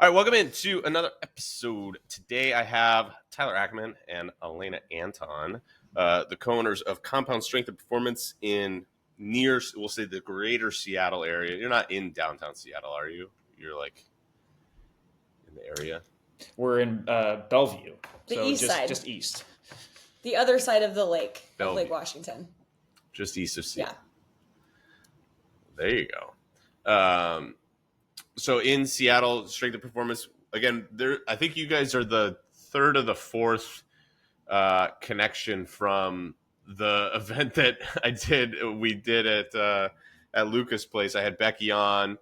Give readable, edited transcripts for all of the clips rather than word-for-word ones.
All right, welcome into another episode. Today I have Tyler Ackerman and Alaina Anthon, the co-owners of Compound Strength and Performance in we'll say the greater Seattle area. You're not in downtown Seattle, are you? You're like in the area. We're in Bellevue, The so east side. just east. The other side of the lake, of Bellevue. Lake Washington. Just east of Seattle. Yeah. There you go. So in Seattle, Strength and Performance, again, I think you guys are the third or the fourth connection from the event that we did at Lucas Place. I had Becky on,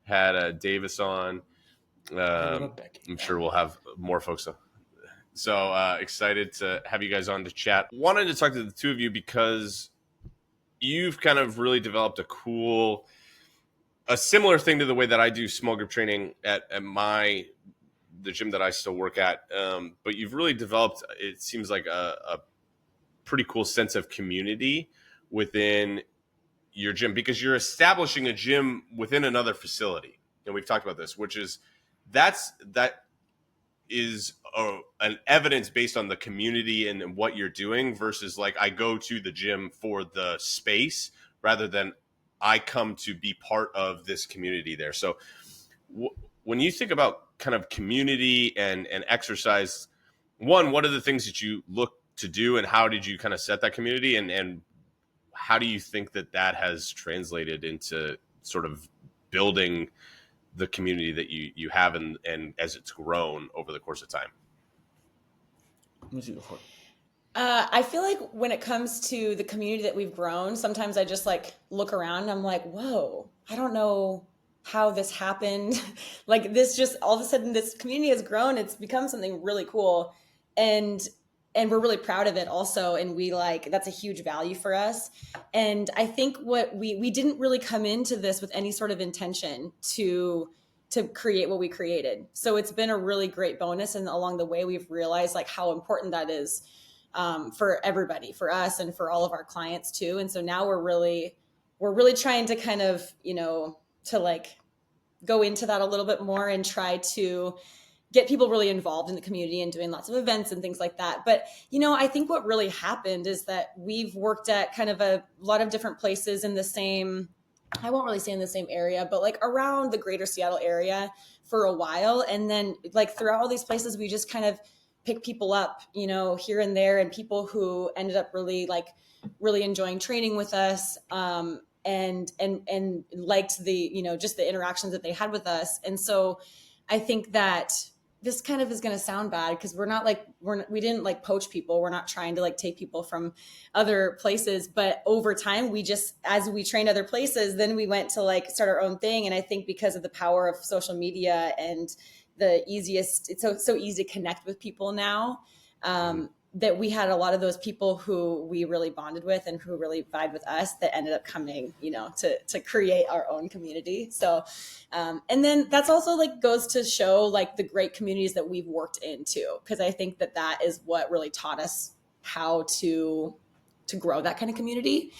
had Davis on. I'm sure we'll have more folks on. So excited to have you guys on to chat. Wanted to talk to the two of you because you've kind of really developed a similar thing to the way that I do small group training at the gym that I still work at. But you've really developed, it seems like a pretty cool sense of community within your gym because you're establishing a gym within another facility. And we've talked about this, which is that is an evidence based on the community and what you're doing versus like I go to the gym for the space rather than I come to be part of this community there. So when you think about kind of community and exercise, what are the things that you look to do and how did you kind of set that community and how do you think that has translated into sort of building the community that you have and as it's grown over the course of time? I feel like when it comes to the community that we've grown, sometimes I just like look around and I'm like, whoa, I don't know how this happened. Like this just all of a sudden this community has grown. It's become something really cool. And we're really proud of it also. And that's a huge value for us. And I think what we didn't really come into this with any sort of intention to create what we created. So it's been a really great bonus. And along the way, we've realized like how important that is for everybody, for us and for all of our clients too. And so now we're really trying to kind of, to like go into that a little bit more and try to get people really involved in the community and doing lots of events and things like that. But, I think what really happened is that we've worked at kind of a lot of different places in the same, I won't really say in the same area, but like around the greater Seattle area for a while. And then like throughout all these places, we just kind of pick people up, here and there, and people who ended up really enjoying training with us, and liked the, just the interactions that they had with us. And so I think that this kind of is going to sound bad because we didn't like poach people. We're not trying to like take people from other places, but over time, as we trained other places, then we went to like start our own thing. And I think because of the power of social media and it's so easy to connect with people now, that we had a lot of those people who we really bonded with and who really vibed with us that ended up coming, to create our own community. So, and then that's also like goes to show like the great communities that we've worked into. Cause I think that is what really taught us how to grow that kind of community.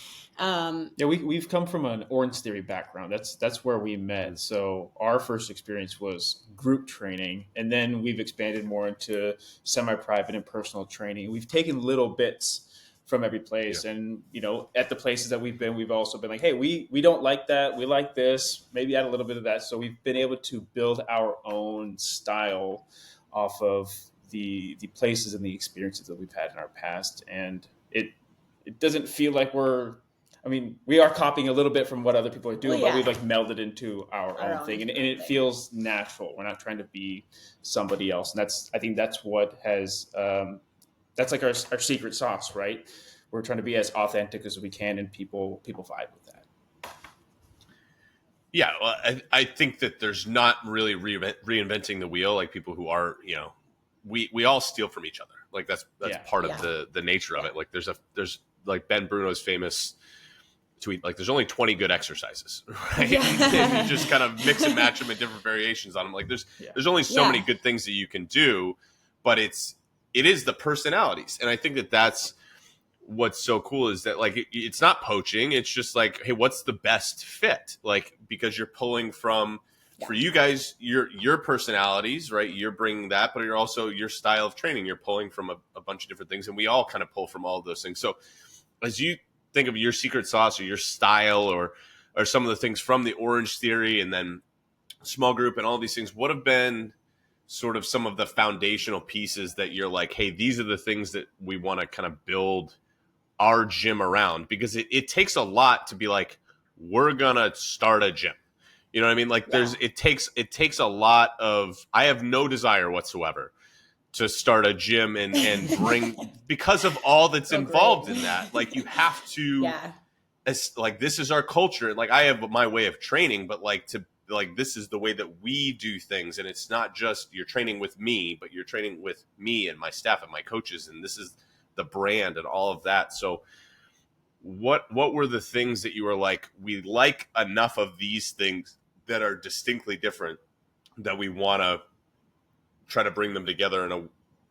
We've come from an Orange Theory background. That's where we met. So our first experience was group training, and then we've expanded more into semi-private and personal training. We've taken little bits from every place, and at the places that we've been, we've also been like, hey, we don't like that, we like this, maybe add a little bit of that. So we've been able to build our own style off of the places and the experiences that we've had in our past, and it doesn't feel like we are copying a little bit from what other people are doing, but we've like melded into our own thing, and it feels natural. We're not trying to be somebody else, and I think that's what has that's like our secret sauce, right? We're trying to be as authentic as we can, and people vibe with that. Yeah, well, I think that there's not really reinventing the wheel. Like people who are, we all steal from each other. Like that's part of the nature of it. Like there's like Ben Bruno's famous tweet, like there's only 20 good exercises, right? You just kind of mix and match them in different variations on them. Like there's only so many good things that you can do, but it is the personalities. And I think that that's what's so cool is that like it's not poaching. It's just like, hey, what's the best fit? Like because you're pulling from Yeah. for you guys, your personalities, right? You're bringing that, but you're also your style of training. You're pulling from a bunch of different things, and we all kind of pull from all of those things. So as you think of your secret sauce or your style or some of the things from the Orange Theory and then small group and all these things, what have been sort of some of the foundational pieces that you're like, hey, these are the things that we want to kind of build our gym around? Because it takes a lot to be like, we're gonna start a gym. You know what I mean? Like Yeah. it takes a lot of, I have no desire whatsoever to start a gym and bring, because of all that's So great. involved in that. Like you have to, Yeah. like this is our culture. Like I have my way of training, but like to like this is the way that we do things, and it's not just you're training with me, but you're training with me and my staff and my coaches, and this is the brand and all of that. So what were the things that you were like, we like enough of these things that are distinctly different that we want to try to bring them together in a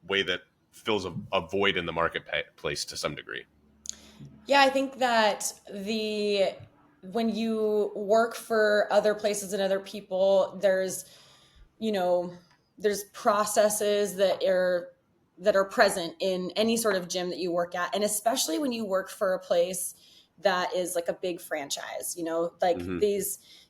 way that fills a void in the marketplace to some degree? Yeah, I think that when you work for other places and other people, you know, there's processes that are present in any sort of gym that you work at, and especially when you work for a place that is like a big franchise, like Mm-hmm.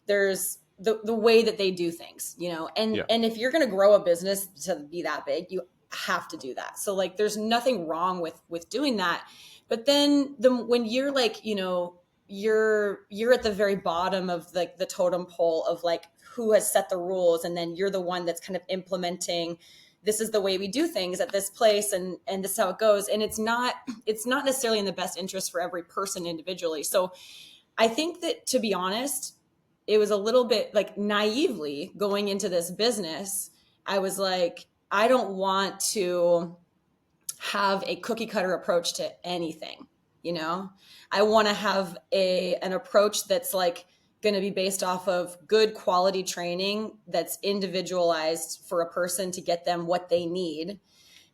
there's the way that they do things, Yeah. and if you're going to grow a business to be that big, you have to do that. So like there's nothing wrong with doing that. But then when you're like, you're at the very bottom of like the totem pole of like who has set the rules, and then you're the one that's kind of implementing, this is the way we do things at this place, and this is how it goes, and it's not necessarily in the best interest for every person individually. So I think that, to be honest, it was a little bit like naively going into this business, I was like, I don't want to have a cookie cutter approach to anything. I want to have an approach that's like going to be based off of good quality training that's individualized for a person to get them what they need.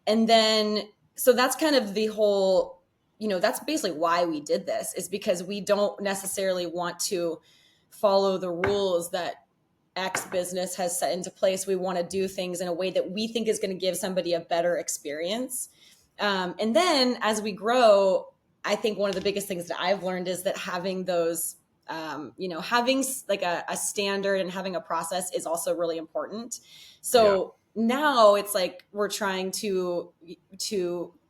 And then, so that's kind of the whole, that's basically why we did this, is because we don't necessarily want to follow the rules that X business has set into place. We want to do things in a way that we think is going to give somebody a better experience. And then as we grow, I think one of the biggest things that I've learned is that having those, having like a standard and having a process is also really important. So now it's like we're trying to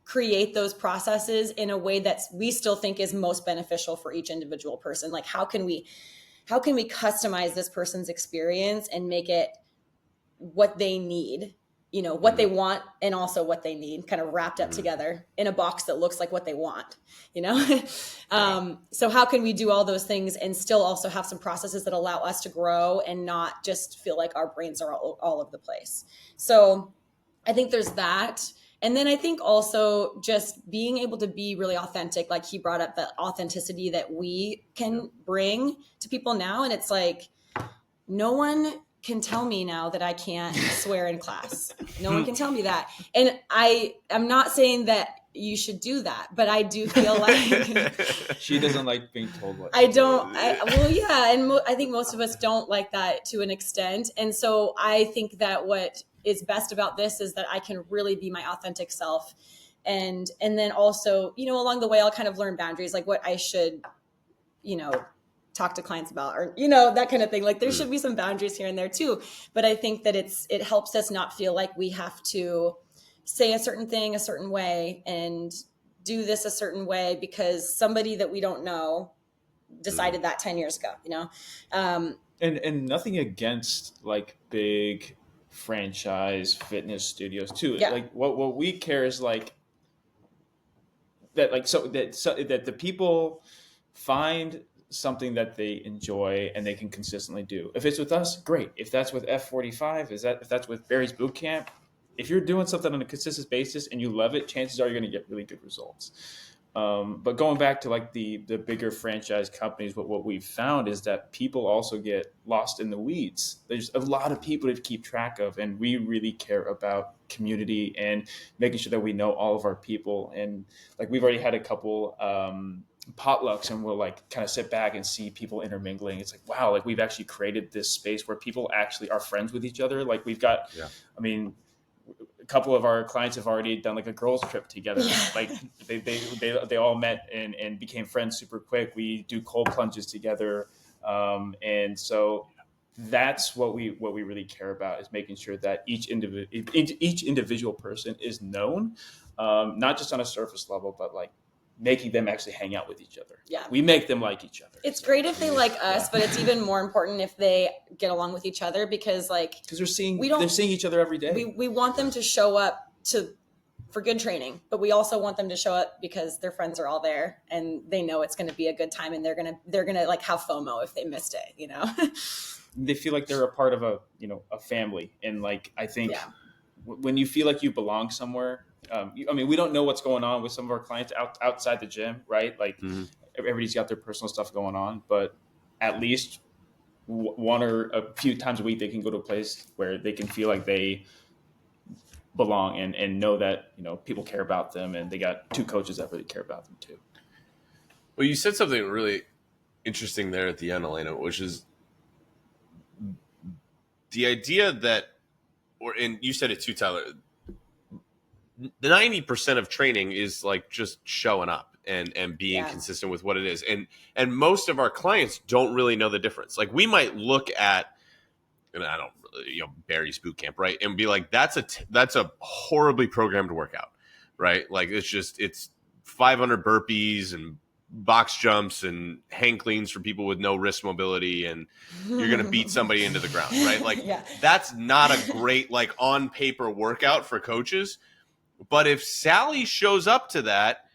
create those processes in a way that we still think is most beneficial for each individual person. Like how can we customize this person's experience and make it what they need, what they want, and also what they need, kind of wrapped up together in a box that looks like what they want, so how can we do all those things and still also have some processes that allow us to grow and not just feel like our brains are all over the place? So I think there's that. And then I think also just being able to be really authentic, like he brought up the authenticity that we can bring to people now. And it's like, no one can tell me now that I can't swear in class. No one can tell me that. And I'm not saying that you should do that, but I do feel like she doesn't like being told what I don't. Well, yeah, and I think most of us don't like that to an extent. And so I think that what is best about this is that I can really be my authentic self, and then also, along the way, I'll kind of learn boundaries, like what I should, talk to clients about, or that kind of thing. Like there should be some boundaries here and there too, but I think that it helps us not feel like we have to say a certain thing a certain way and do this a certain way because somebody that we don't know decided that 10 years ago. And nothing against like big franchise fitness studios too. Yeah. Like what we care is like that, like so that the people find something that they enjoy and they can consistently do. If it's with us, great. If that's with F45, if that's with Barry's Boot Camp, if you're doing something on a consistent basis and you love it, chances are you're going to get really good results. But going back to like the bigger franchise companies, what we've found is that people also get lost in the weeds. There's a lot of people to keep track of, and we really care about community and making sure that we know all of our people. And like we've already had a couple potlucks and we'll like kind of sit back and see people intermingling. It's like, wow, like we've actually created this space where people actually are friends with each other. Like we've got, I mean, a couple of our clients have already done like a girls trip together. Like they all met and became friends super quick. We do cold plunges together. And so that's what we really care about, is making sure that each individual person is known, not just on a surface level, but like making them actually hang out with each other. Yeah. We make them like each other. It's great if they like us, but it's even more important if they get along with each other, because they're seeing each other every day. We want them to show up for good training, but we also want them to show up because their friends are all there and they know it's going to be a good time, and they're going to like have FOMO if they missed it, you know. They feel like they're a part of a family. And like, I think when you feel like you belong somewhere, I mean, we don't know what's going on with some of our clients outside the gym, right? Like everybody's got their personal stuff going on, but at least one or a few times a week, they can go to a place where they can feel like they belong and know that, people care about them, and they got two coaches that really care about them too. Well, you said something really interesting there at the end, Alaina, which is the idea that, and you said it too, Tyler, the 90% of training is like just showing up and being consistent with what it is. And most of our clients don't really know the difference. Like we might look at, and I don't really, Barry's boot camp, right? And be like, that's a horribly programmed workout, right? Like it's 500 burpees and box jumps and hang cleans for people with no wrist mobility, and you're going to beat somebody into the ground, right? Like that's not a great, like on paper workout for coaches. But if Sally shows up to that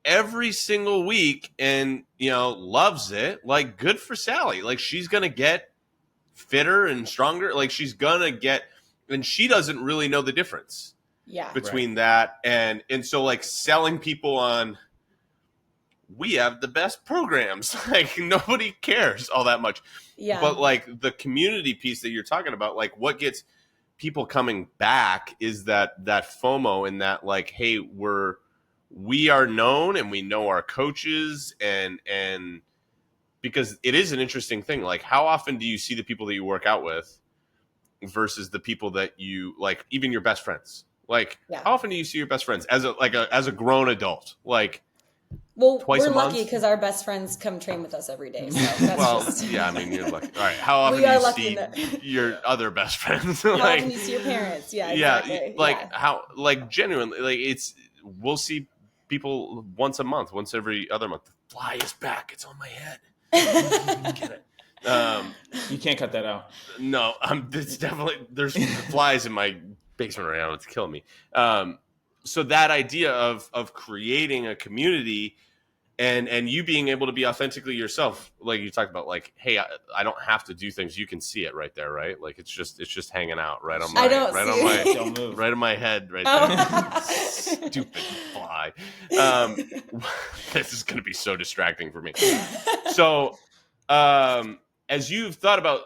every single week and, loves it, like good for Sally. Like she's going to get fitter and stronger. Like she's going to get, and she doesn't really know the difference between that. And so like selling people on, we have the best programs, like nobody cares all that much. Yeah. But like the community piece that you're talking about, like what gets people coming back is that FOMO, and that like, hey, we are known and we know our coaches, and because it is an interesting thing. Like how often do you see the people that you work out with versus the people that you like, even your best friends? Like how often do you see your best friends as a grown adult? Like, well, we're lucky because our best friends come train with us every day. So that's I mean, you're lucky. All right, how often do you see your other best friends? How often do you see your parents? Yeah, exactly. How, like genuinely, like we'll see people once a month, once every other month. The fly is back. It's on my head. Get it. You can't cut that out. No, it's definitely, there's flies in my basement right now. It's killing me. So that idea of creating a community and you being able to be authentically yourself, like you talked about, like, hey, I don't have to do things. You can see it right there, right? Like it's just hanging out right on my right on my head right there. Stupid fly. This is gonna be so distracting for me. So as you've thought about,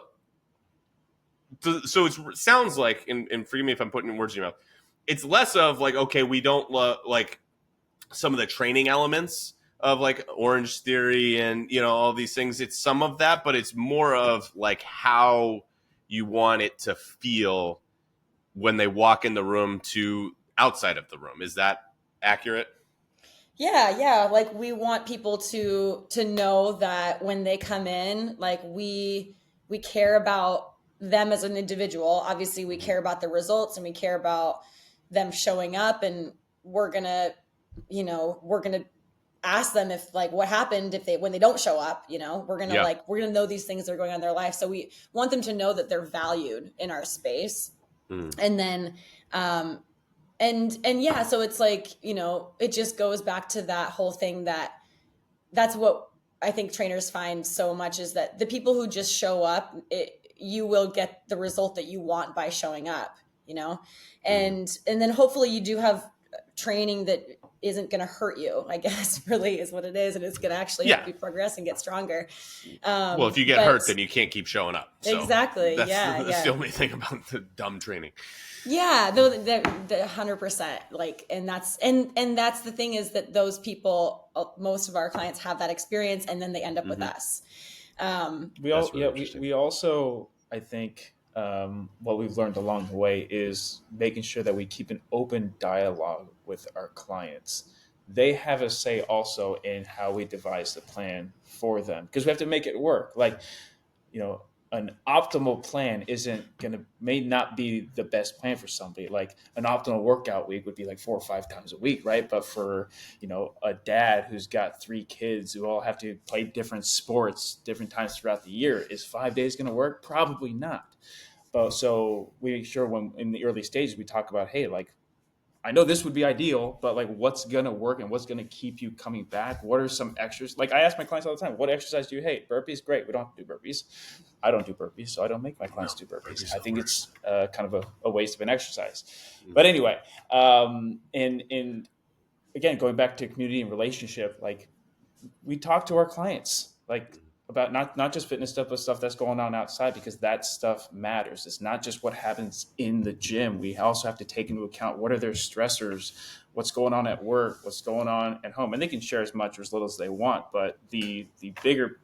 so it sounds like, and forgive me if I'm putting words in your mouth, it's less of like, okay, we don't like some of the training elements of like Orange Theory and, all these things. It's some of that, but it's more of like how you want it to feel when they walk in the room to outside of the room. Is that accurate? Yeah. Like we want people to know that when they come in, like we care about them as an individual. Obviously we care about the results and we care about them showing up, and we're gonna ask them if like what happened when they don't show up. We're gonna know these things that are going on in their life. So we want them to know that they're valued in our space. And then so it's like, it just goes back to that whole thing that's what I think trainers find so much, is that the people who just show up, you will get the result that you want by showing up, and then hopefully you do have training that isn't going to hurt you, I guess, really is what it is. And it's going to actually help you progress and get stronger. Well, if you get hurt, then you can't keep showing up. So exactly. that's the only thing about the dumb training. Yeah, no, the 100%. Like, and that's the thing is that those people, most of our clients have that experience, and then they end up with us. We also, I think, what we've learned along the way is making sure that we keep an open dialogue with our clients. They have a say also in how we devise the plan for them, because we have to make it work. Like, an optimal plan may not be the best plan for somebody. Like an optimal workout week would be like 4 or 5 times a week, right? But for, a dad who's got 3 kids who all have to play different sports different times throughout the year, is 5 days going to work? Probably not. But so we make sure when in the early stages, we talk about, hey, like, I know this would be ideal, but like what's going to work and what's going to keep you coming back? What are some extras? Like I ask my clients all the time, what exercise do you hate? Burpees? Great. We don't have to do burpees. I don't do burpees, so I don't make my clients do burpees. I think it's kind of a waste of an exercise. But anyway, and again, going back to community and relationship, like we talk to our clients, like about not just fitness stuff, but stuff that's going on outside, because that stuff matters. It's not just what happens in the gym. We also have to take into account what are their stressors, what's going on at work, what's going on at home. And they can share as much or as little as they want, but the bigger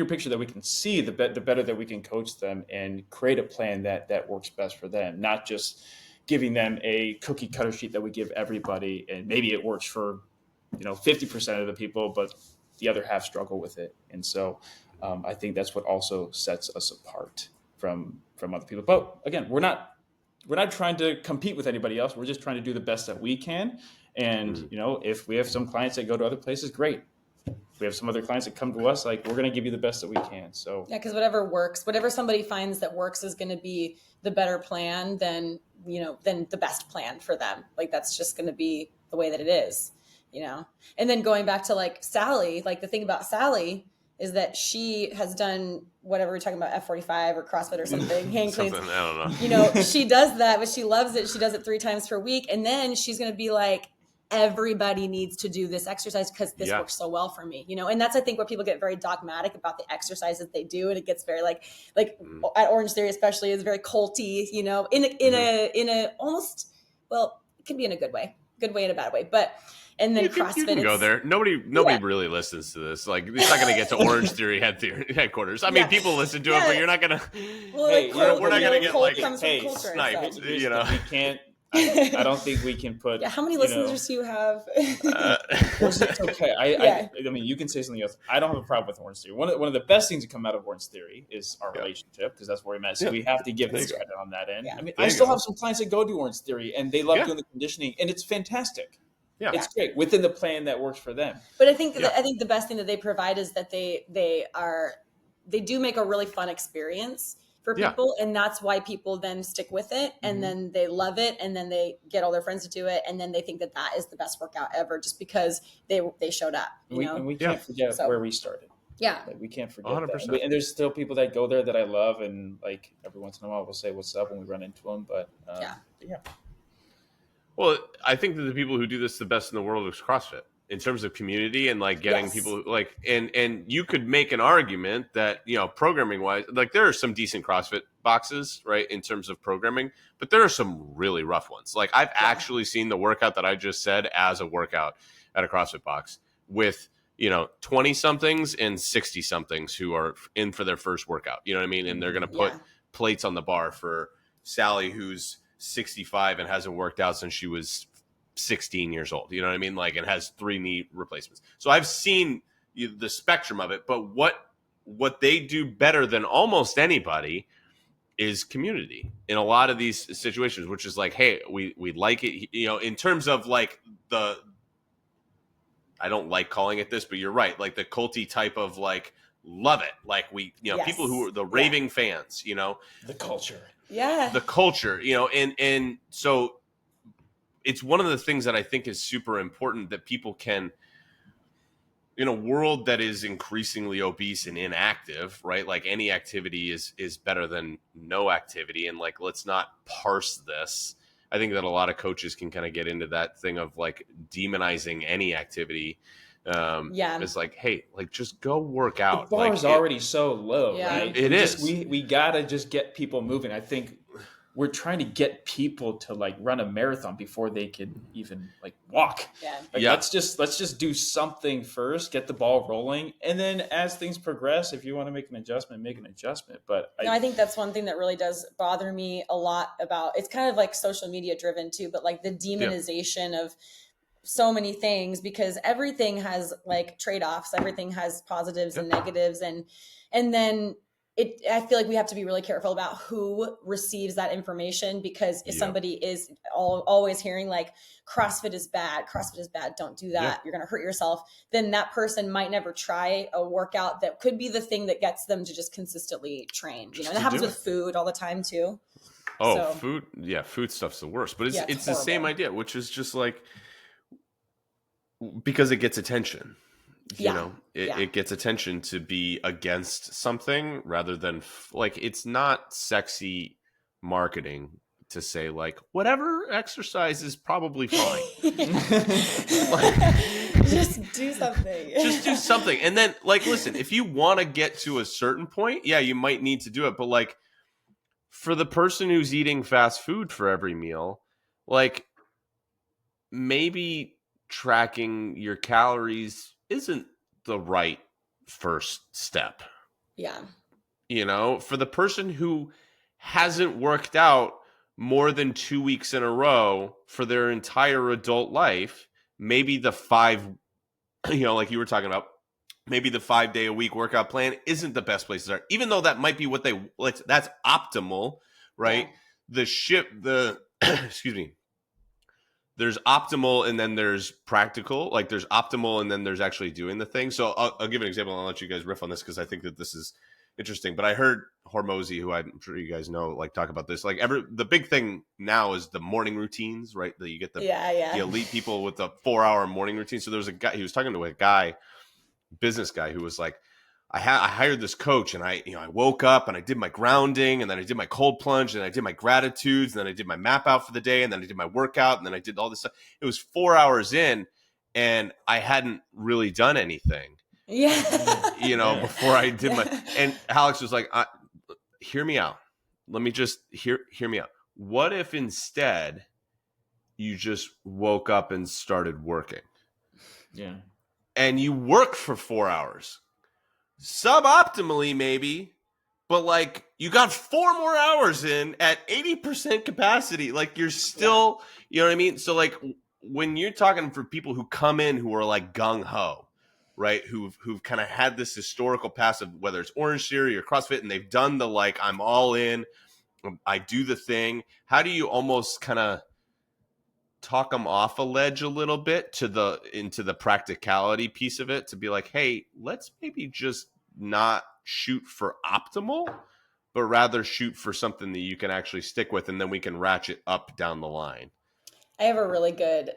picture that we can see, the better that we can coach them and create a plan that works best for them, not just giving them a cookie cutter sheet that we give everybody. And maybe it works for 50% of the people, but the other half struggle with it. And so I think that's what also sets us apart from other people. But again, we're not trying to compete with anybody else. We're just trying to do the best that we can. And, if we have some clients that go to other places, great. If we have some other clients that come to us, like, we're going to give you the best that we can. So yeah, because whatever works, whatever somebody finds that works is going to be the better plan than the best plan for them. Like, that's just going to be the way that it is. And then going back to like Sally, like the thing about Sally is that she has done whatever we're talking about, F45 or CrossFit or something, hang cleans. I don't know. She does that, but she loves it. She does it 3 times per week. And then she's going to be like, everybody needs to do this exercise because this works so well for me, and that's, I think, where people get very dogmatic about the exercises they do. And it gets very like at Orange Theory, especially, is very culty, in a almost, well, it can be in a good way and a bad way, but. And then CrossFit, you can go there. Nobody really listens to this. Like, it's not going to get to Orange Theory headquarters. I mean, people listen to it, but you're not going to. Well, we're not going to get like sniped. So. We can't. I don't think we can put. Yeah, how many listeners do you have? It's okay. I mean, you can say something else. I don't have a problem with Orange Theory. One of the best things to come out of Orange Theory is our relationship, because that's where we met. So we have to give this credit on that end. Yeah. I mean, I still have some clients that go to Orange Theory and they love doing the conditioning, and it's fantastic. Yeah. It's great within the plan that works for them. But I think the best thing that they provide is that they do make a really fun experience for people, and that's why people then stick with it, and then they love it, and then they get all their friends to do it, and then they think that is the best workout ever, just because they showed up. And we can't forget where we started. Yeah, like, we can't forget 100%. that. And there's still people that go there that I love, and like every once in a while we'll say what's up when we run into them. But yeah. Well, I think that the people who do this the best in the world is CrossFit, in terms of community and like getting people like, and you could make an argument that, programming wise, like there are some decent CrossFit boxes, right, in terms of programming, but there are some really rough ones. Like I've actually seen the workout that I just said as a workout at a CrossFit box with, 20 somethings and 60 somethings who are in for their first workout. You know what I mean? And they're going to put plates on the bar for Sally, who's 65 and hasn't worked out since she was 16 years old, you know what I mean? Like, and has 3 knee replacements. So I've seen the spectrum of it, but what they do better than almost anybody is community in a lot of these situations, which is like, hey, we like it, in terms of like I don't like calling it this, but you're right. Like the culty type of like, love it. Like we, people who are the raving fans, the culture. Yeah. The culture, and so it's one of the things that I think is super important that people can, in a world that is increasingly obese and inactive, right? Like any activity is better than no activity. And like, let's not parse this, I think that a lot of coaches can kind of get into that thing of like demonizing any activity. It's like, hey, like just go work The out. bar is already so low, Yeah. right? It is. We gotta just get people moving. I think we're trying to get people to like run a marathon before they can even like walk. Yeah. Like Yeah. let's just do something first, get the ball rolling, and then as things progress, if you want to make an adjustment, make an adjustment. But No, I think that's one thing that really does bother me a lot about, it's kind of like social media driven too, but like the demonization of so many things, because everything has like trade-offs, everything has positives and negatives, and then I feel like we have to be really careful about who receives that information, because if somebody is always hearing like CrossFit is bad, don't do that, you're going to hurt yourself, then that person might never try a workout that could be the thing that gets them to just consistently train. And that happens with food all the time too. Food. Yeah. Food stuff's the worst, but it's the same idea, which is just like, because it gets attention. It gets attention to be against something rather than like, it's not sexy marketing to say like whatever exercise is probably fine. Just do something. Just do something. And then like, listen, if you want to get to a certain point, you might need to do it. But like for the person who's eating fast food for every meal, like maybe tracking your calories isn't the right first step. Yeah. For the person who hasn't worked out more than 2 weeks in a row for their entire adult life, maybe the like you were talking about, maybe the 5-day a week workout plan isn't the best place to start, even though that might be what that's optimal, right? Excuse me. There's optimal and then there's practical. Like there's optimal and then there's actually doing the thing. So I'll give an example and I'll let you guys riff on this because I think that this is interesting. But I heard Hormozy, who I'm sure you guys know, like talk about this. Like the big thing now is the morning routines, right? That you get the elite people with the 4-hour morning routine. So there was a guy, he was talking to a business guy who was like, I hired this coach and I woke up and I did my grounding and then I did my cold plunge and I did my gratitudes and then I did my map out for the day and then I did my workout and then I did all this stuff. It was 4 hours in and I hadn't really done anything. Before I did and Alex was like, hear me out. Let me just hear me out. What if instead you just woke up and started working? Yeah. And you work for 4 hours. Suboptimally, maybe, but like you got 4 more hours in at 80% capacity. Like you're still, you know what I mean? So like when you're talking for people who come in who are like gung ho, right? Who've kind of had this historical past of whether it's Orange Theory or CrossFit, and they've done the like I'm all in, I do the thing. How do you almost kind of talk them off a ledge a little bit into the practicality piece of it, to be like, hey, let's maybe just not shoot for optimal, but rather shoot for something that you can actually stick with, and then we can ratchet up down the line. I have a really good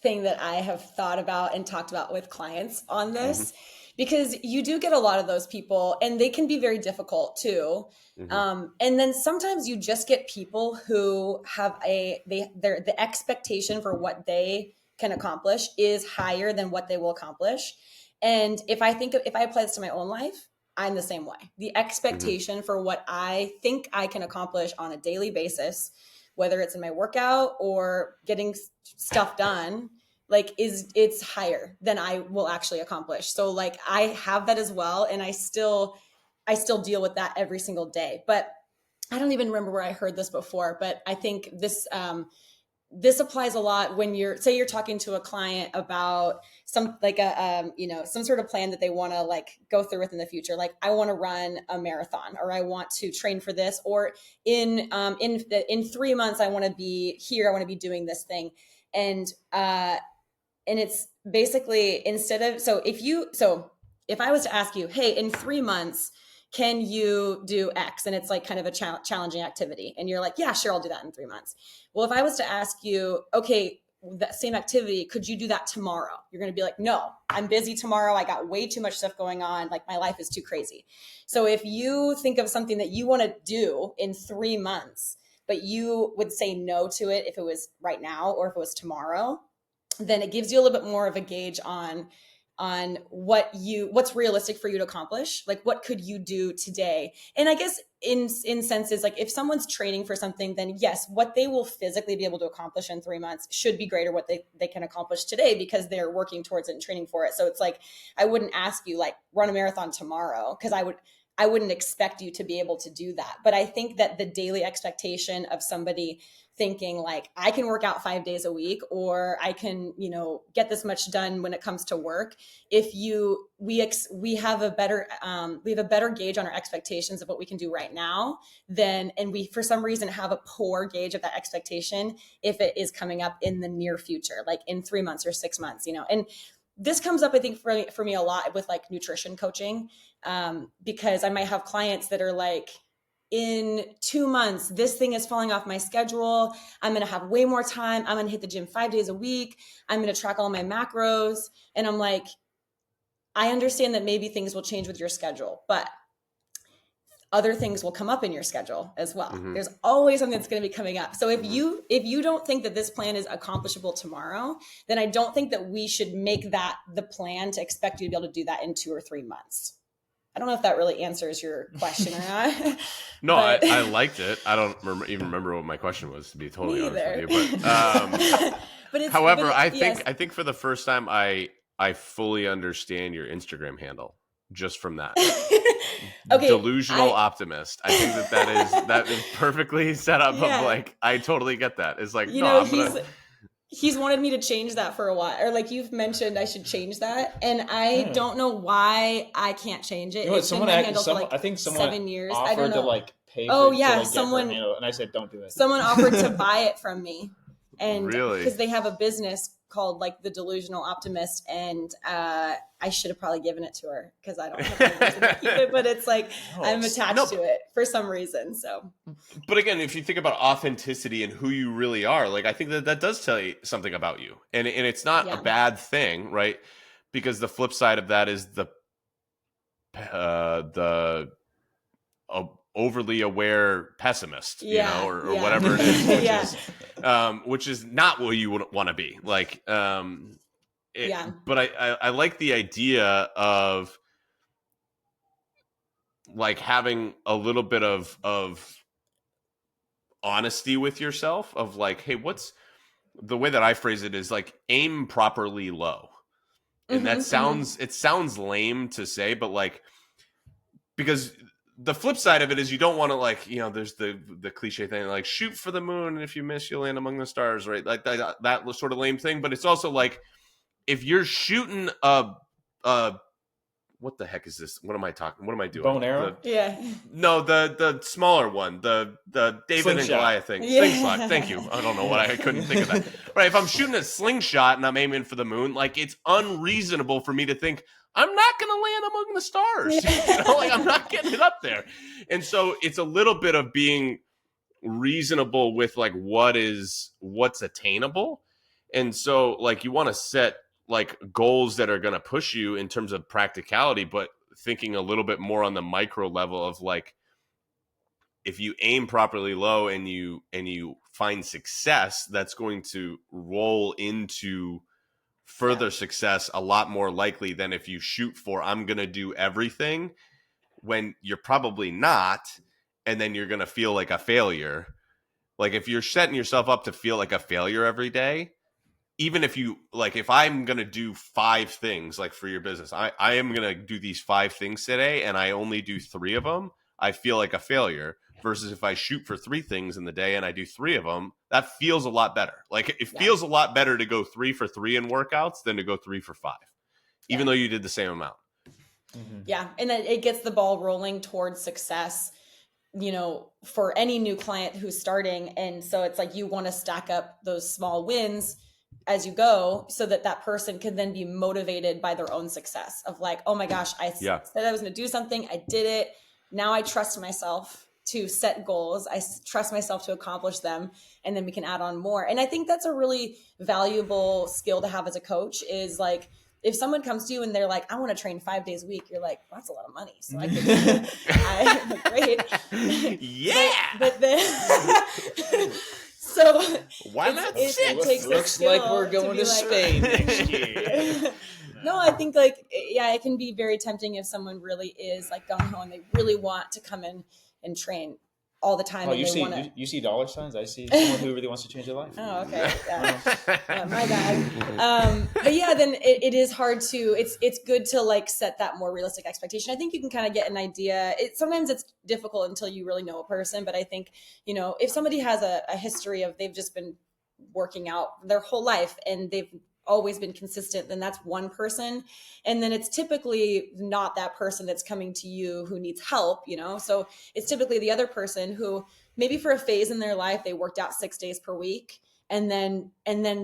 thing that I have thought about and talked about with clients on this, because you do get a lot of those people and they can be very difficult too. And then sometimes you just get people who have the expectation for what they can accomplish is higher than what they will accomplish. And if I apply this to my own life, I'm the same way. The expectation for what I think I can accomplish on a daily basis, whether it's in my workout or getting stuff done, it's higher than I will actually accomplish. So I have that as well. And I still deal with that every single day. But I don't even remember where I heard this before, but I think this applies a lot when you're talking to a client about some some sort of plan that they want to go through with in the future. Like, I want to run a marathon, or I want to train for this, or in 3 months, I want to be here. I want to be doing this thing. And it's basically if I was to ask you, hey, in 3 months, can you do X? And it's kind of a challenging activity. And you're like, yeah, sure, I'll do that in 3 months. Well, if I was to ask you, okay, that same activity, could you do that tomorrow? You're going to be like, no, I'm busy tomorrow. I got way too much stuff going on. My life is too crazy. So if you think of something that you want to do in 3 months, but you would say no to it if it was right now or if it was tomorrow, then it gives you a little bit more of a gauge on what's realistic for you to accomplish. Like, what could you do today? And I guess in senses, like if someone's training for something, then yes, what they will physically be able to accomplish in 3 months should be greater what they can accomplish today because they're working towards it and training for it. So it's like, I wouldn't ask you like run a marathon tomorrow because I wouldn't expect you to be able to do that. But I think that the daily expectation of somebody thinking like, I can work out 5 days a week, or I can, get this much done when it comes to work. If we have a better gauge on our expectations of what we can do right now, and we, for some reason, have a poor gauge of that expectation if it is coming up in the near future, like in 3 months or 6 months, and this comes up, I think, for me a lot with like nutrition coaching, because I might have clients that are like, in 2 months, this thing is falling off my schedule. I'm going to have way more time. I'm going to hit the gym 5 days a week. I'm going to track all my macros. And I'm like, I understand that maybe things will change with your schedule, but other things will come up in your schedule as well. Mm-hmm. There's always something that's going to be coming up. So if you don't think that this plan is accomplishable tomorrow, then I don't think that we should make that the plan to expect you to be able to do that in 2 or 3 months. I don't know if that really answers your question or not. No, I liked it. I don't even remember what my question was, to be totally honest with you. But however, I think for the first time, I fully understand your Instagram handle just from that. Okay, delusional optimist. I think that is perfectly set up. Yeah. Of like, I totally get that. It's like, he's wanted me to change that for a while, or like you've mentioned I should change that, and I don't know why I can't change it. I think someone 7 years offered I don't know. to like pay someone handle, and I said don't do it. Someone offered to buy it from me, and really, because they have a business called like the Delusional Optimist, and I should have probably given it to her because I don't have any reason to keep it, but it's like I'm attached to it for some reason. So, but again, if you think about authenticity and who you really are, like I think that does tell you something about you, and it's not a bad thing, right? Because the flip side of that is the overly aware pessimist, or whatever it is, which is not what you would want to be. Like, but I like the idea of like having a little bit of honesty with yourself of like, hey, what's the way that I phrase it is like aim properly low. And it sounds lame to say, but like, because the flip side of it is you don't want to like, there's the cliche thing, like shoot for the moon. And if you miss, you'll land among the stars, right? Like that sort of lame thing. But it's also like, if you're shooting what the heck is this? What am I talking? What am I doing? Bow and arrow? No, the smaller one, the David slingshot. And Goliath thing. Yeah. Slingshot. Thank you. I don't know what I couldn't think of that. Right. If I'm shooting a slingshot and I'm aiming for the moon, like it's unreasonable for me to think I'm not going to land among the stars. Like I'm not getting it up there. And so it's a little bit of being reasonable with like what's attainable. And so like you want to set like goals that are going to push you in terms of practicality, but thinking a little bit more on the micro level of like, if you aim properly low and you find success, that's going to roll into further success a lot more likely than if you shoot for, I'm going to do everything when you're probably not. And then you're going to feel like a failure. Like if you're setting yourself up to feel like a failure every day, even if you like, if I'm going to do 5 things, like for your business, I am going to do these 5 things today and I only do 3 of them, I feel like a failure. Versus if I shoot for 3 things in the day and I do 3 of them, that feels a lot better. Like it feels a lot better to go 3 for 3 in workouts than to go 3 for 5, even though you did the same amount. Mm-hmm. Yeah. And then it gets the ball rolling towards success, for any new client who's starting. And so it's like, you want to stack up those small wins as you go so that person can then be motivated by their own success of like, oh my gosh, I said I was going to do something. I did it. Now I trust myself to set goals. I trust myself to accomplish them. And then we can add on more. And I think that's a really valuable skill to have as a coach is like if someone comes to you and they're like, I want to train 5 days a week, you're like, well, that's a lot of money. So I could, great. Yeah. But then, so why not it six? takes a Looks skill like we're going to be like- Spain next year. No, I think like, yeah, it can be very tempting if someone really is like gung ho and they really want to come in and train all the time. Oh, and you they see, wanna... you see dollar signs. I see someone who really wants to change their life. Oh, okay. Yeah, my bad. But yeah, then it is hard to. It's good to like set that more realistic expectation. I think you can kind of get an idea. Sometimes it's difficult until you really know a person. But I think if somebody has a history of they've just been working out their whole life and they've always been consistent, then that's one person. And then it's typically not that person that's coming to you who needs help, so it's typically the other person who maybe for a phase in their life they worked out 6 days per week, and then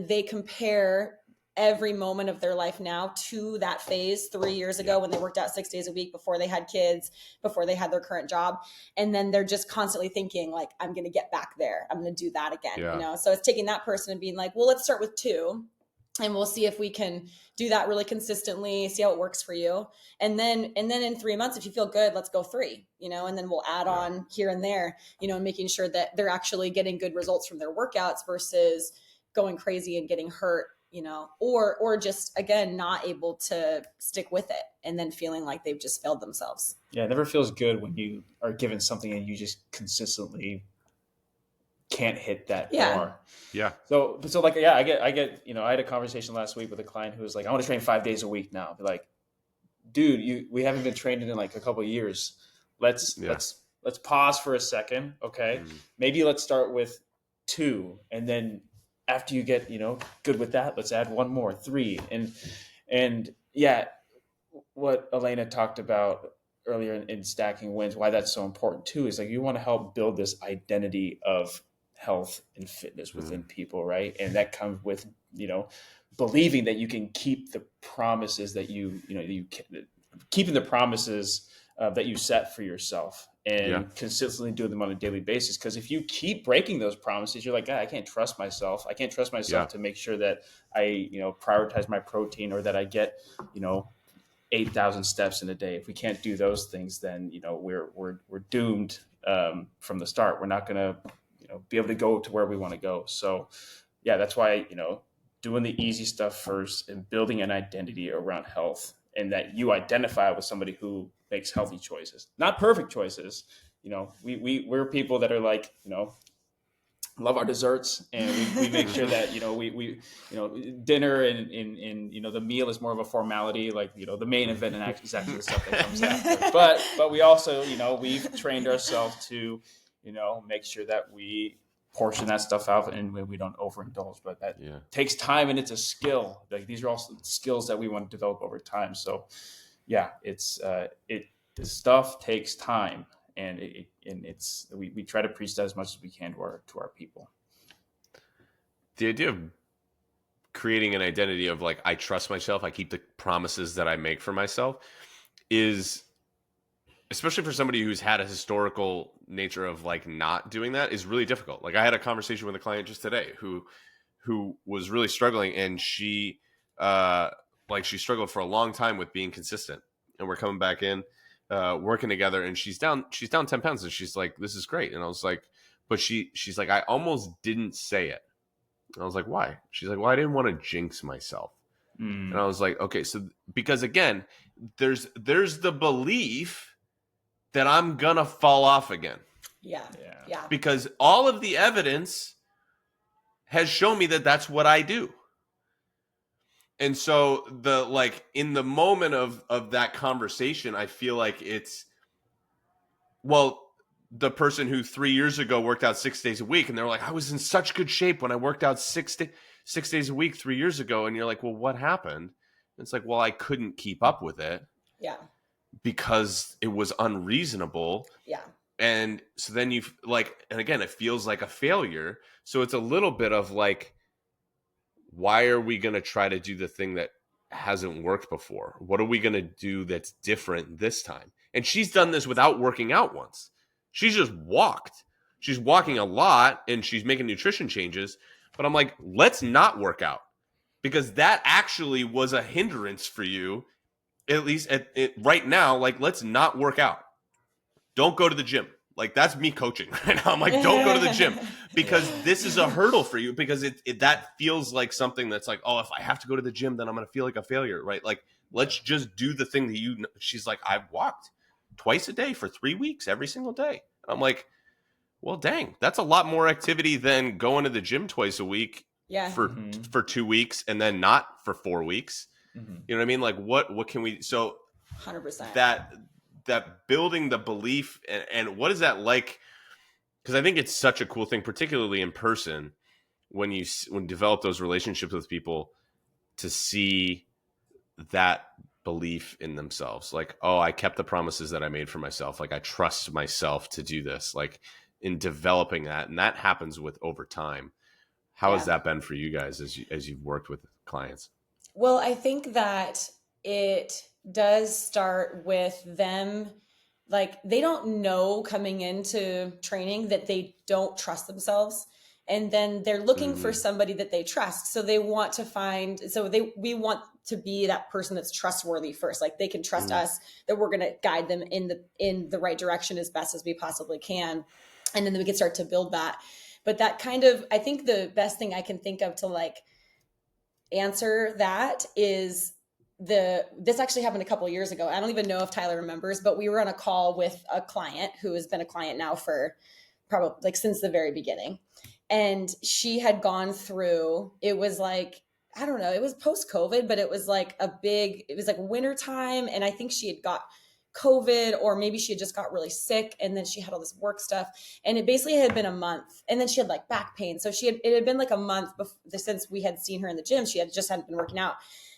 they compare every moment of their life now to that phase 3 years ago when they worked out 6 days a week before they had kids, before they had their current job. And then they're just constantly thinking like, I'm going to get back there, I'm going to do that again. So it's taking that person and being like, well, let's start with 2 and we'll see if we can do that really consistently, see how it works for you. And then in 3 months, if you feel good, let's go 3, and then we'll add on here and there, and making sure that they're actually getting good results from their workouts versus going crazy and getting hurt, or just, again, not able to stick with it and then feeling like they've just failed themselves. Yeah, it never feels good when you are given something and you just consistently can't hit that bar. Yeah. So like, yeah, I get, I had a conversation last week with a client who was like, I want to train 5 days a week now. I'd be like, dude, we haven't been training in like a couple of years. Let's pause for a second. Okay. Maybe let's start with 2. And then after you get, good with that, let's add 1 more, 3. And yeah, what Alaina talked about earlier in stacking wins, why that's so important too, is like, you want to help build this identity of health and fitness within people, right? And that comes with believing that you can keep the promises that keeping the promises that you set for yourself, and consistently do them on a daily basis. Because if you keep breaking those promises, you're like, I can't trust myself. I can't trust myself to make sure that I prioritize my protein, or that I get 8,000 steps in a day. If we can't do those things, then we're doomed from the start. We're not going to be able to go to where we want to go. So yeah, that's why doing the easy stuff first and building an identity around health, and that you identify with somebody who makes healthy choices, not perfect choices. We're people that are like love our desserts, and we make sure that we dinner and the meal is more of a formality, like the main event and is actually the stuff that comes after. But we also we've trained ourselves to make sure that we portion that stuff out and we don't overindulge. But that takes time, and it's a skill. Like, these are all skills that we want to develop over time. So yeah, it's the stuff takes time. And we try to preach that as much as we can to our people. The idea of creating an identity of like, I trust myself, I keep the promises that I make for myself, is, especially for somebody who's had a historical nature of like not doing that, is really difficult. Like, I had a conversation with a client just today who was really struggling, and she struggled for a long time with being consistent. And we're coming back in, working together, and she's down 10 pounds, and she's like, this is great. And I was like, but she's like, I almost didn't say it. And I was like, why? She's like, well, I didn't want to jinx myself. And I was like, okay, so because again, there's the belief that I'm gonna fall off again. Yeah. Because all of the evidence has shown me that that's what I do. And so in the moment of that conversation, I feel like it's, well, the person who 3 years ago worked out 6 days a week, and they're like, I was in such good shape when I worked out 6 days a week 3 years ago. And you're like, well, what happened? And it's like, well, I couldn't keep up with it. Yeah. Because it was unreasonable. Yeah. And so then and again, it feels like a failure. So it's a little bit of like, why are we going to try to do the thing that hasn't worked before? What are we going to do that's different this time? And she's done this without working out once. She's just walked. She's walking a lot, and she's making nutrition changes. But I'm like, let's not work out, because that actually was a hindrance for you, at least right now. Like, let's not work out. Don't go to the gym. Like, that's me coaching right now. I'm like, don't go to the gym because this is a hurdle for you, because that feels like something that's like, oh, if I have to go to the gym, then I'm going to feel like a failure, right? Like, let's just do the thing that she's like, I've walked twice a day for 3 weeks, every single day. And I'm like, well, dang, that's a lot more activity than going to the gym twice a week for 2 weeks and then not for 4 weeks. Mm-hmm. You know what I mean? Like, what can we, so 100%. that building the belief, and what is that like? Because I think it's such a cool thing, particularly in person, when you develop those relationships with people, to see that belief in themselves. Like, oh, I kept the promises that I made for myself. Like, I trust myself to do this. Like, in developing that, and that happens with over time. How has that been for you guys as you've worked with clients? Well, I think that it does start with them, like, they don't know coming into training that they don't trust themselves. And then they're looking for somebody that they trust. So they want to find, we want to be that person that's trustworthy first. Like, they can trust us, that we're going to guide them in the right direction as best as we possibly can. And then we can start to build that. But that kind of, I think the best thing I can think of to like answer that is this actually happened a couple of years ago. I don't even know if Tyler remembers, but we were on a call with a client who has been a client now for probably like since the very beginning. And she had gone through, it was like, I don't know, it was post-COVID, but it was like wintertime. And I think she had got COVID, or maybe she had just got really sick, and then she had all this work stuff, and it basically had been a month, and then she had like back pain. So it had been like a month since we had seen her in the gym. She hadn't been working out,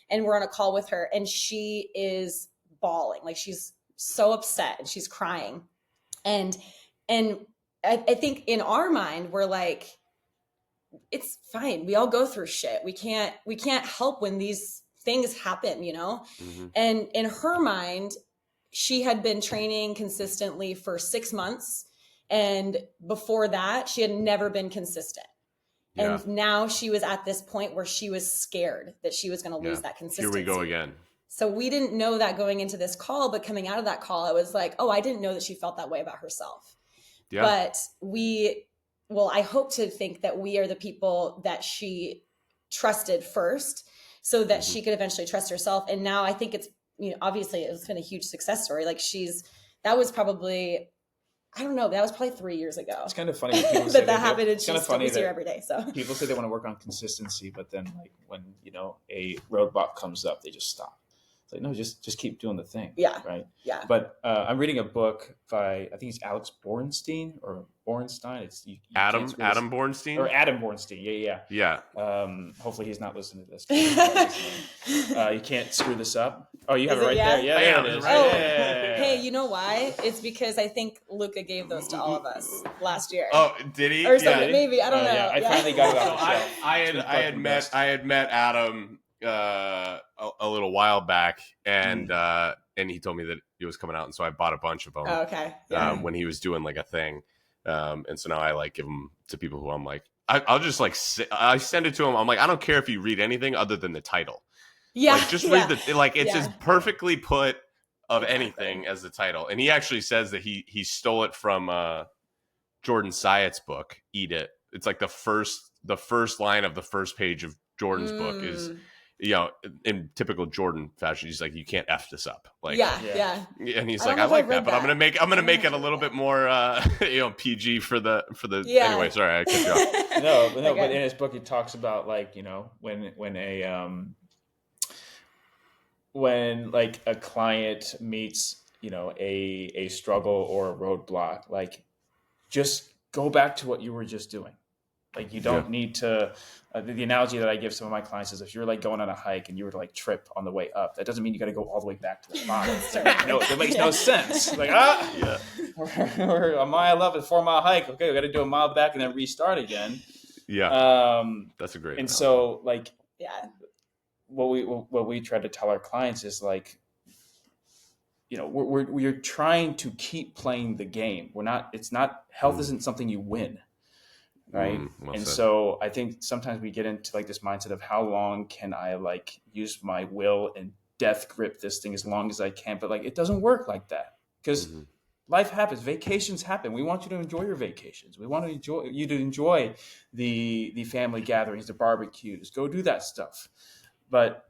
and we're on a call with her, and she is bawling. Like, she's so upset and she's crying. And I think in our mind, we're like, it's fine. We all go through shit. We can't help when these things happen, you know? And in her mind, she had been training consistently for 6 months. And before that, she had never been consistent. Yeah. And now she was at this point where she was scared that she was going to lose that consistency. Here we go again. So we didn't know that going into this call, but coming out of that call, I was like, oh, I didn't know that she felt that way about herself. Yeah. But I hope to think that we are the people that she trusted first, so that she could eventually trust herself. And now I think it's, obviously it's been a huge success story. Like, that was probably, I don't know, that was probably 3 years ago. It's kind of funny when people say that happened, and she's still here every day. So people say they want to work on consistency, but then like when, a roadblock comes up, they just stop. It's like, no, just keep doing the thing. Yeah. Right. Yeah. But I'm reading a book by, I think it's Alex Bornstein or Bornstein. It's Adam Bornstein or Adam Bornstein. Yeah. Yeah. Hopefully he's not listening to this. You can't screw this up. Oh, you have it right there. Yeah, there it is. Oh, yeah. Hey, you know why? It's because I think Luca gave those to all of us last year. Oh, did he? Or something, maybe. I don't know. Yeah, I finally got it off the shelf. I had met Adam a little while back, and he told me that he was coming out, and so I bought a bunch of them. Oh, okay. Yeah. When he was doing like a thing, and so now I like give them to people who I'm like, I'll just like I send it to him. I'm like, I don't care if you read anything other than the title. Yeah, like, just read it's just perfectly put of anything as the title. And he actually says that he stole it from Jordan Syatt's book, Eat It. It's like the first line of the first page of Jordan's book is, in typical Jordan fashion, he's like, you can't F this up. Like, yeah. And he's like, I like that, but I'm gonna make it a little bit more PG for the anyway, sorry, I cut you off. No, but in his book he talks about like, when like a client meets, a struggle or a roadblock, like, just go back to what you were just doing. Like, you don't need to, the analogy that I give some of my clients is, if you're like going on a hike and you were to like trip on the way up, that doesn't mean you got to go all the way back to the bottom. No, that makes no sense. Like, we're a mile up, a 4 mile hike. Okay, we got to do a mile back and then restart again. Yeah. That's a great analogy. So like, what we try to tell our clients is like, we're trying to keep playing the game. Health isn't something you win. right? Well And said. so I think sometimes we get into like this mindset of how long can I like use my will and death grip this thing as long as I can, but like it doesn't work like that, because life happens, vacations happen. We want you to enjoy your vacations. We want to enjoy you to enjoy the family gatherings, the barbecues, go do that stuff. But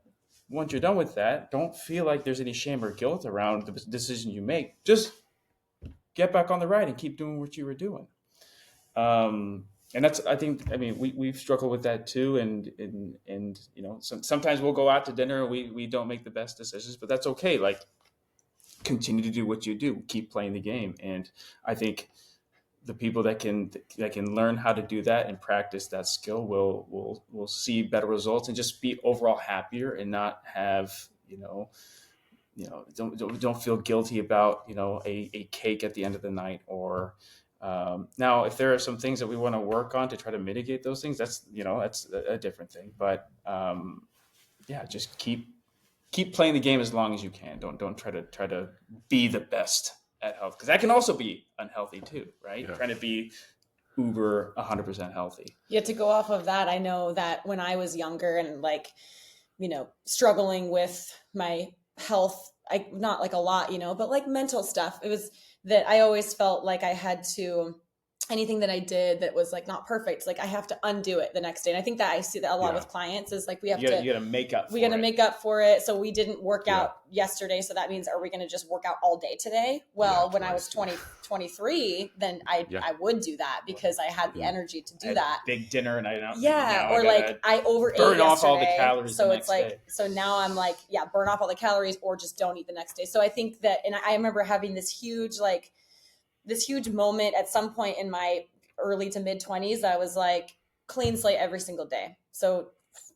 once you're done with that, don't feel like there's any shame or guilt around the decision you make. Just get back on the ride and keep doing what you were doing. And that's, I think, I mean, we've struggled with that too. And you know, sometimes we'll go out to dinner and we don't make the best decisions, but that's okay. Like, continue to do what you do, keep playing the game. And I think the people that can learn how to do that and practice that skill will see better results and just be overall happier and not have, don't feel guilty about, a cake at the end of the night. Or now, if there are some things that we want to work on to try to mitigate those things, that's a different thing. But yeah, just keep playing the game as long as you can. Don't try to be the best at health, because that can also be unhealthy too, right? Yeah. Trying to be uber 100% healthy. Yeah, to go off of that, I know that when I was younger and like, struggling with my health, I not like a lot, but like mental stuff, it was that I always felt like I had to, anything that I did that was like not perfect, like I have to undo it the next day. And I think that I see that a lot with clients is like we have you gotta make up we got to make up for it. So we didn't work Yeah. out yesterday. So that means, are we going to just work out all day today? Well, when I was 23, then I would do that because I had the energy to do that. Big dinner and I don't. Or like I overate burn off yesterday, all the calories. So the it's next like, day. so now I'm like, burn off all the calories or just don't eat the next day. So I think that, and I remember having this huge moment at some point in my early to mid 20s. I was like, clean slate every single day. So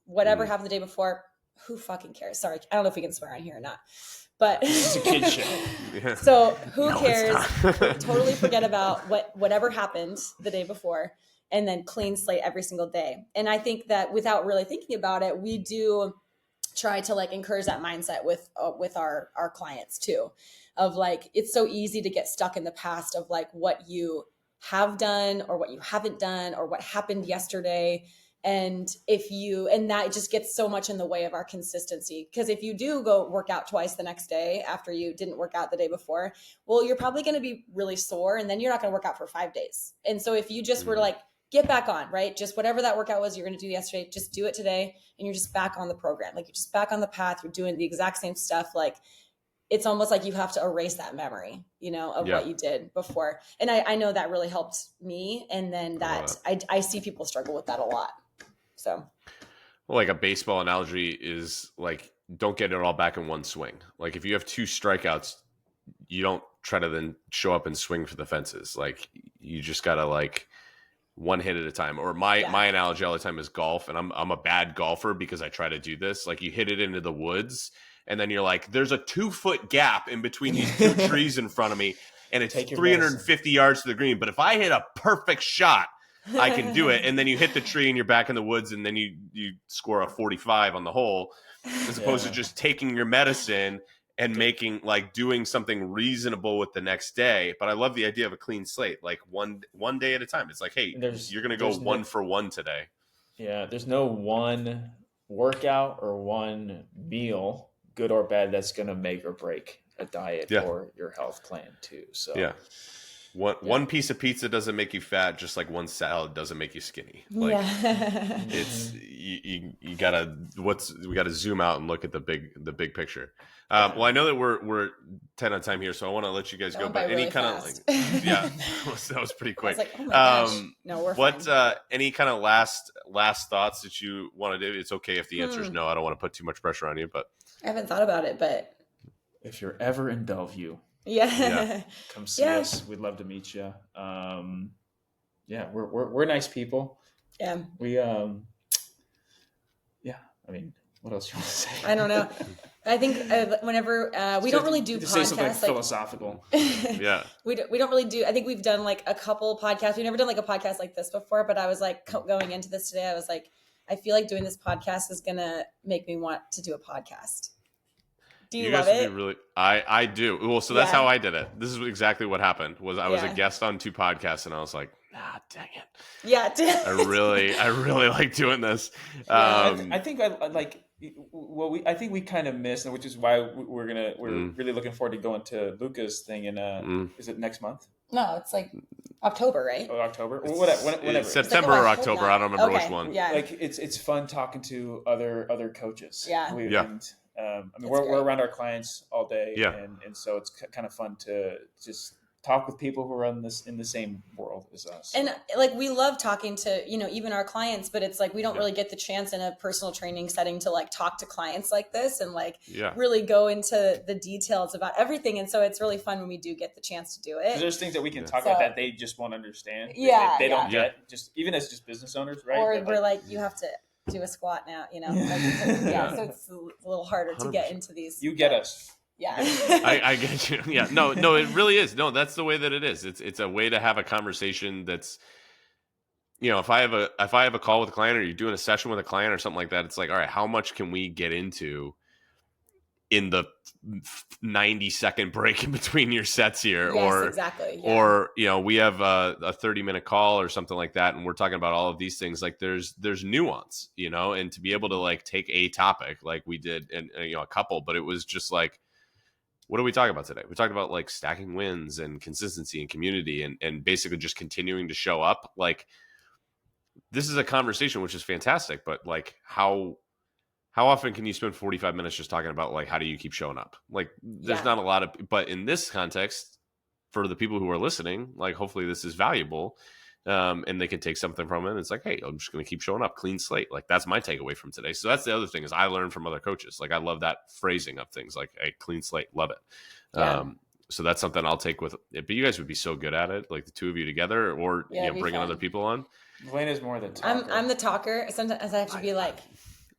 whatever happened the day before, who fucking cares? Sorry, I don't know if we can swear on here or not, but it's a kid show. Yeah. So who cares? Totally forget about whatever happened the day before, and then clean slate every single day. And I think that without really thinking about it, we do try to like encourage that mindset with our clients too, of like, it's so easy to get stuck in the past of like what you have done or what you haven't done or what happened yesterday. And that just gets so much in the way of our consistency. Because if you do go work out twice the next day after you didn't work out the day before, well, you're probably going to be really sore, and then you're not going to work out for 5 days. And so if you just were like, get back on, right? Just whatever that workout was you're going to do yesterday, just do it today. And you're just back on the program. Like, you're just back on the path. You're doing the exact same stuff. Like, it's almost like you have to erase that memory, of what you did before. And I know that really helped me. And then I see people struggle with that a lot. So, well, like a baseball analogy is like, don't get it all back in one swing. Like, if you have 2 strikeouts, you don't try to then show up and swing for the fences. Like, you just gotta like one hit at a time. Or my analogy all the time is golf, and I'm a bad golfer because I try to do this. Like, you hit it into the woods, and then you're like, there's a 2-foot gap in between these 2 trees in front of me, and it's 350 yards to the green. But if I hit a perfect shot, I can do it. And then you hit the tree and you're back in the woods, and then you score a 45 on the hole, as opposed to just taking your medicine and doing something reasonable with the next day. But I love the idea of a clean slate, like one day at a time. It's like, hey, you're going to go 1 for 1 today. Yeah. There's no one workout or one meal, good or bad, that's going to make or break a diet or your health plan too. So one piece of pizza doesn't make you fat, just like one salad doesn't make you skinny. Like, it's we gotta zoom out and look at the big picture. Well, I know that we're 10 on time here, so I want to let you guys go. But any kind of that was pretty quick. I was like, oh my gosh. No, we're fine. Any kind of last thoughts that you want to do? It's okay if the answer is no. I don't want to put too much pressure on you, but I haven't thought about it. But if you're ever in Bellevue, come see us. We'd love to meet you. We're nice people. Yeah. We I mean, what else you want to say? I don't know. I think whenever we don't really do podcasts, say something like philosophical. We don't really do. I think we've done like a couple podcasts. We've never done like a podcast like this before. But I was like going into this today, I was like, I feel like doing this podcast is gonna make me want to do a podcast. Do you guys love would it? be really. I do. Well, so that's how I did it. This is exactly what happened. Was I was a guest on 2 podcasts, and I was like, dang it. Yeah. I really like doing this. I think I like. Well, I think we kind of missed, which is why we're really looking forward to going to Luca's thing in. Is it next month? No, it's like October, right? Oh, October, or whatever. It's September or October. I don't remember which one. Yeah. Like it's fun talking to other coaches. Yeah. And, I mean, we're around our clients all day. Yeah. And so it's kind of fun to just talk with people who are in the same world as us. And like, we love talking to, even our clients, but it's like, we don't really get the chance in a personal training setting to like talk to clients like this and like really go into the details about everything. And so it's really fun when we do get the chance to do it. There's things that we can talk about that they just won't understand. Yeah. They don't get, just even as just business owners, right? Or we're like, you have to do a squat now, so it's a little harder to get into these. You get us. Yeah. I get you. Yeah. No, it really is. No, that's the way that it is. It's a way to have a conversation that's, if I have a call with a client or you're doing a session with a client or something like that, it's like, all right, how much can we get into in the 90-second break in between your sets here? Yes, exactly. Yeah. Or, we have a 30-minute call or something like that, and we're talking about all of these things. Like there's nuance, and to be able to like take a topic like we did and a couple, but it was just like, what are we talking about today? We talked about like stacking wins and consistency and community and basically just continuing to show up. Like this is a conversation, which is fantastic, but like how often can you spend 45 minutes just talking about like, how do you keep showing up? Like there's not a lot of, but in this context for the people who are listening, like hopefully this is valuable. And they can take something from it. And it's like, hey, I'm just going to keep showing up, clean slate. Like that's my takeaway from today. So that's the other thing is I learned from other coaches. Like I love that phrasing of things like, hey, clean slate, love it. Yeah. So that's something I'll take with it. But you guys would be so good at it, like the two of you together, or bringing other people on. Alaina's more the talker. I'm the talker. Sometimes I have to be like.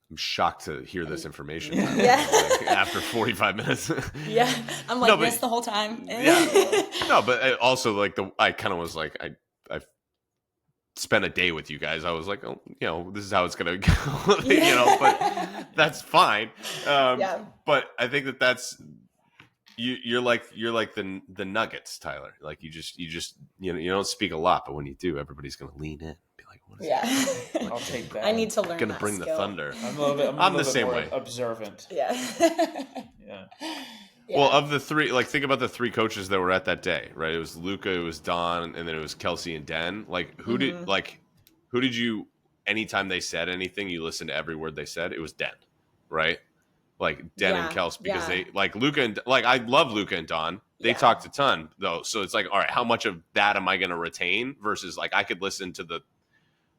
I'm shocked to hear this information. Yeah. Like, after 45 minutes. Yeah. I'm like this the whole time. Yeah. No, but also like I kind of was like, I spent a day with you guys. I was like, oh, this is how it's gonna go, but that's fine. But I think that's you're like the nuggets, Tyler. Like you don't speak a lot, but when you do, everybody's gonna lean in, be like, what is that? I'll take that. I need to learn. Gonna bring the thunder. I'm the same way. Observant. Yeah. Yeah. Well, of the three, like think about the three coaches that were at that day, right? It was Luca, it was Don, and then it was Kelsey and Den. Like who did you? Anytime they said anything, you listened to every word they said. It was Den, right? Like Den and Kels, because they like Luca and like I love Luca and Don. They talked a ton though, so it's like, all right, how much of that am I going to retain versus like I could listen to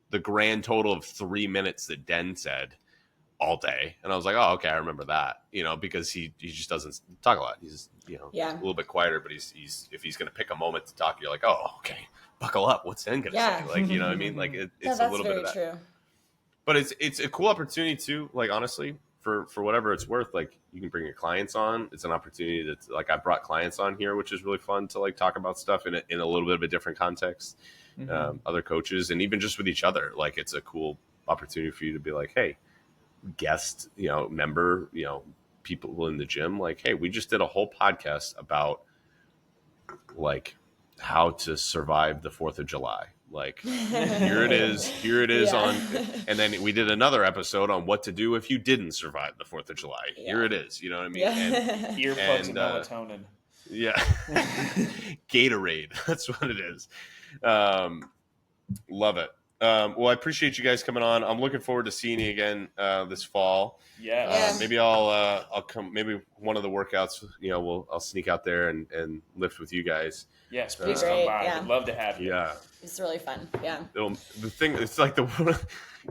the grand total of 3 minutes that Den said all day, and I was like, oh, okay, I remember that, because he just doesn't talk a lot. He's a little bit quieter, but he's if he's going to pick a moment to talk, you're like, oh, okay, buckle up. What's Den going to say? Like, you know what I mean? Like it's a little bit of that. True. But it's a cool opportunity too. Like honestly, for whatever it's worth, like you can bring your clients on. It's an opportunity to like I brought clients on here, which is really fun to like talk about stuff in a little bit of a different context. Other coaches and even just with each other, like it's a cool opportunity for you to be like, hey, guest, member, people in the gym, like, hey, we just did a whole podcast about like how to survive the 4th of July. Like here it is on, and then we did another episode on what to do if you didn't survive the 4th of July. Here it is, you know what I mean? And earplugs and melatonin. Yeah. Gatorade. That's what it is. Love it. Well, I appreciate you guys coming on. I'm looking forward to seeing you again this fall. Yeah. Maybe I'll come. Maybe one of the workouts. I'll sneak out there and lift with you guys. Yes, please come by. Yeah. I'd love to have you. Yeah. It's really fun. Yeah. The thing, it's like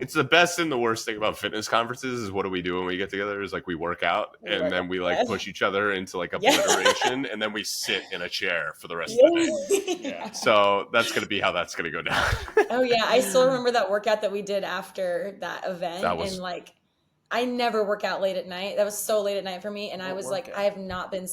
it's the best and the worst thing about fitness conferences is what do we do when we get together is like we work out and then we like push each other into like obliteration and then we sit in a chair for the rest of the day. Yeah. So that's going to be how that's going to go down. Oh yeah. I still remember that workout that we did after that event. And like, I never work out late at night. That was so late at night for me. And I was like, I have not been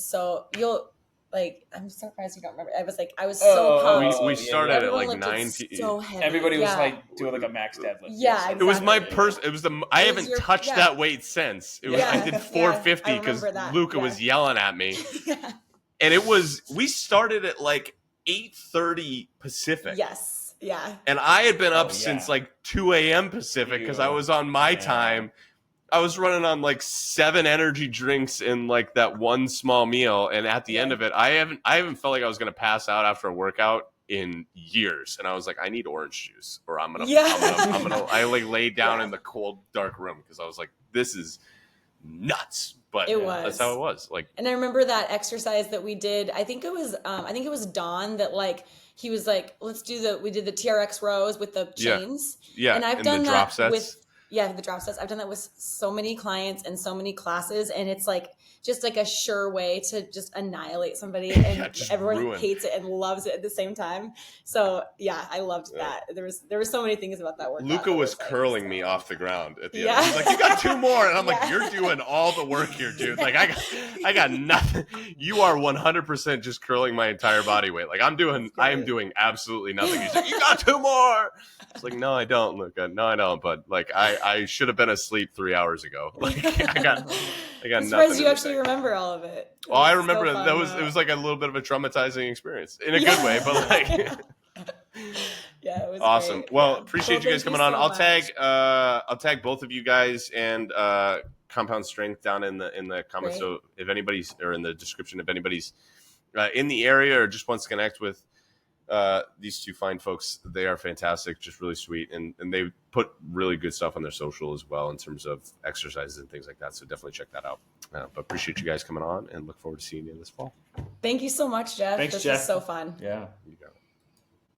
Like, I'm surprised you don't remember. I was so pumped. We started at Everyone like lifted 9 so heavy. Everybody was Yeah. like doing like a max deadlift. Yeah, It was my exactly. It was I haven't your- touched yeah. that weight since. It was I Yeah, did yeah, 450 I because remember that, Luca yeah. was yelling at me, Yeah. and we started at like 8:30 Pacific. Yes. Yeah. And I had been up Oh, yeah. since like 2 a.m. Pacific because I was on my time. I was running on like 7 energy drinks in like that one small meal, and at the end of it, I haven't felt like I was gonna pass out after a workout in years. And I was like, I need orange juice, or I'm gonna I like laid down in the cold dark room because I was like, this is nuts. But that's how it was. Like, and I remember that exercise that we did. I think it was Don that like he was like, we did the TRX rows with the chains. Yeah. And I've and done the drop that sets. with the drop sets. I've done that with so many clients and so many classes, and it's like just like a sure way to just annihilate somebody, and everyone hates it and loves it at the same time. So yeah, I loved that. There were so many things about that workout. Luca was curling me off the ground at the end. He's like, "You got 2 more," and I'm like, "You're doing all the work here, dude. Like I got nothing. You are 100% just curling my entire body weight. Like I am doing absolutely nothing." He's like, "You got 2 more." It's like, "No, I don't, Luca. No, I don't." But like, I should have been asleep 3 hours ago. Like I got I'm nothing. surprised you actually remember all of it. Well, I remember it was like a little bit of a traumatizing experience in a good way, but like. Yeah, it was awesome. great. Well, appreciate you guys coming on. I'll much. tag both of you guys and Compound Strength down in the comments. Great. So if anybody's, or in the description, if anybody's in the area or just wants to connect with these two fine folks, they are fantastic, just really sweet, and they put really good stuff on their social as well in terms of exercises and things like that. So definitely check that out. But appreciate you guys coming on, and look forward to seeing you this fall. Thank you so much, Jeff. Thanks, this Jeff. was so fun. Yeah.